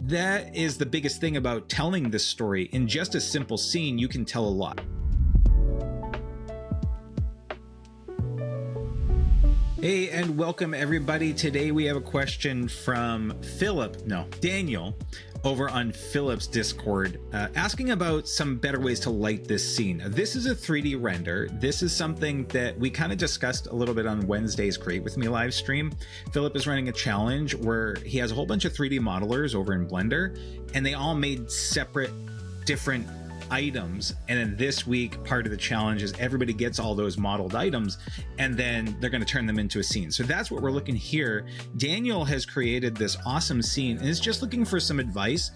that is the biggest thing about telling this story. In just a simple scene, you can tell a lot. Hey, and welcome everybody. Today we have a question from Daniel over on Philip's Discord, asking about some better ways to light this scene. This is a 3D render. This is something that we kind of discussed a little bit on Wednesday's Create With Me live stream. Philip is running a challenge where he has a whole bunch of 3D modelers over in Blender, and they all made separate, different items. And then this week, part of the challenge is everybody gets all those modeled items, and then they're going to turn them into a scene. So that's what we're looking here. Daniel has created this awesome scene and is just looking for some advice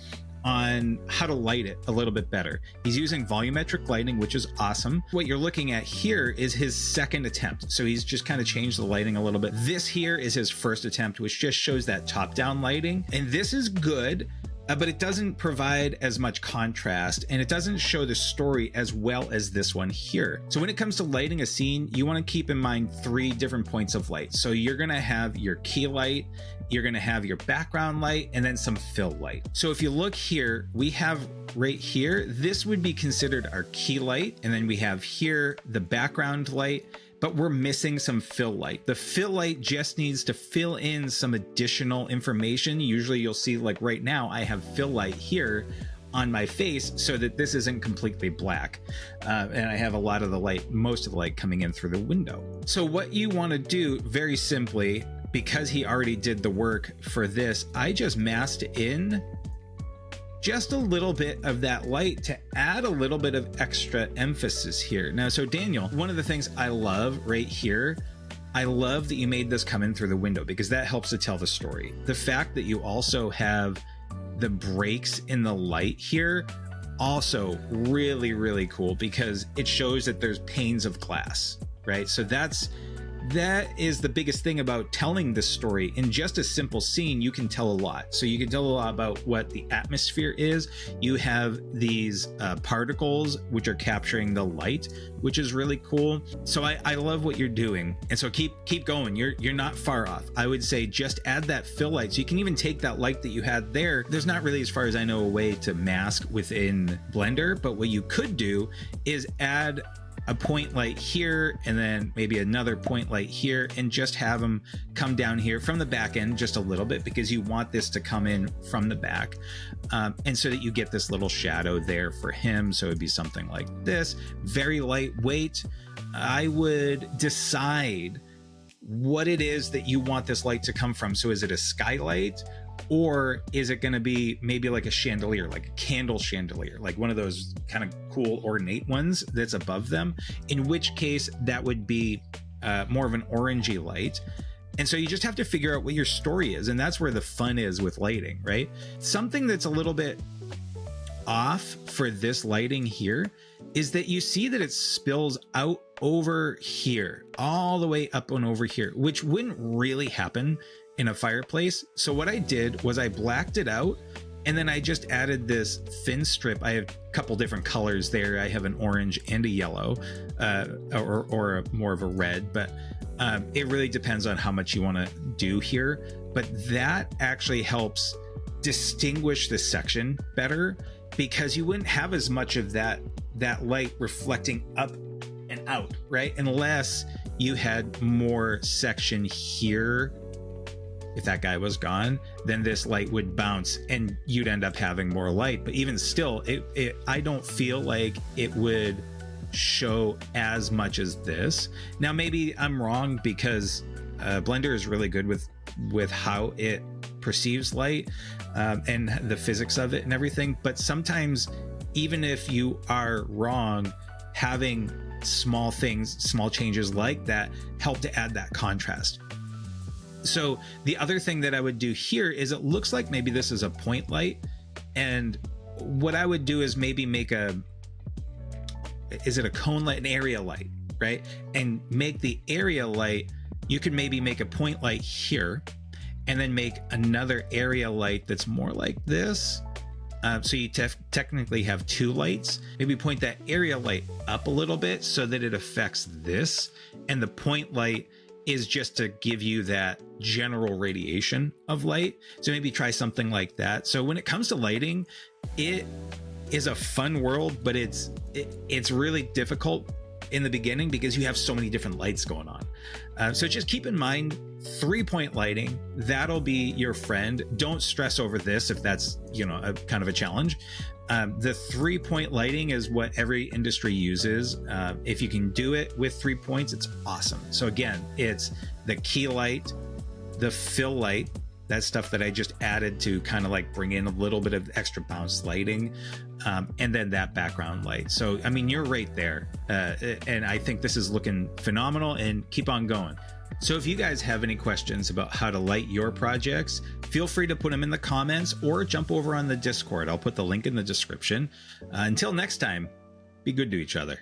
on how to light it a little bit better. He's using volumetric lighting, which is awesome. What you're looking at here is his second attempt. So he's just kind of changed the lighting a little bit. This here is his first attempt, which just shows that top-down lighting. And this is good, but it doesn't provide as much contrast, and it doesn't show the story as well as this one here. So when it comes to lighting a scene, you want to keep in mind 3 different points of light. So you're going to have your key light, you're going to have your background light, and then some fill light. So if you look here, we have right here, this would be considered our key light, and then we have here the background light, but we're missing some fill light. The fill light just needs to fill in some additional information. Usually you'll see, like right now, I have fill light here on my face so that this isn't completely black. And I have a lot of the light, most of the light coming in through the window. So what you want to do, very simply, because he already did the work for this, I just masked in just a little bit of that light to add a little bit of extra emphasis here. Now, so Daniel, one of the things I love right here, I love that you made this come in through the window, because that helps to tell the story. The fact that you also have the breaks in the light here, also really, really cool, because it shows that there's panes of glass, right? So that is the biggest thing about telling this story. In just a simple scene, you can tell a lot. So you can tell a lot about what the atmosphere is. You have these particles which are capturing the light, which is really cool. So I love what you're doing. And so keep going. You're not far off. I would say just add that fill light. So you can even take that light that you had there. There's not really, as far as I know, a way to mask within Blender, but what you could do is add a point light here, and then maybe another point light here, and just have them come down here from the back end just a little bit, because you want this to come in from the back, and so that you get this little shadow there for him. So it'd be something like this, very lightweight. I would decide what it is that you want this light to come from. So is it a skylight, or is it going to be maybe like a chandelier, like a candle chandelier, like one of those kind of cool ornate ones that's above them, in which case that would be more of an orangey light. And so you just have to figure out what your story is, and that's where the fun is with lighting, right? Something that's a little bit off for this lighting here is that you see that it spills out over here, all the way up and over here, which wouldn't really happen in a fireplace. So what I did was I blacked it out, and then I just added this thin strip. I have a couple different colors there. I have an orange and a yellow, or more of a red, but it really depends on how much you want to do here. But that actually helps distinguish this section better, because you wouldn't have as much of that light reflecting up and out, right? Unless you had more section here. If that guy was gone, then this light would bounce and you'd end up having more light. But even still, I don't feel like it would show as much as this. Now, maybe I'm wrong, because Blender is really good with how it perceives light, and the physics of it and everything. But sometimes, even if you are wrong, having small changes like that help to add that contrast. So the other thing that I would do here is, it looks like maybe this is a point light, and what I would do is maybe make is it a cone light, an area light, right? And make the area light, you could maybe make a point light here, and then make another area light that's more like this. So you technically have 2 lights. Maybe point that area light up a little bit so that it affects this, and the point light is just to give you that general radiation of light. So maybe try something like that. So when it comes to lighting, it is a fun world, but it's really difficult in the beginning because you have so many different lights going on. So just keep in mind 3-point lighting. That'll be your friend. Don't stress over this if that's, a kind of a challenge. The 3-point lighting is what every industry uses. If you can do it with 3 points, it's awesome. So again, it's the key light, the fill light, that stuff that I just added to kind of like bring in a little bit of extra bounce lighting, and then that background light. So, I mean, you're right there. And I think this is looking phenomenal, and keep on going. So if you guys have any questions about how to light your projects, feel free to put them in the comments or jump over on the Discord. I'll put the link in the description. Until next time, be good to each other.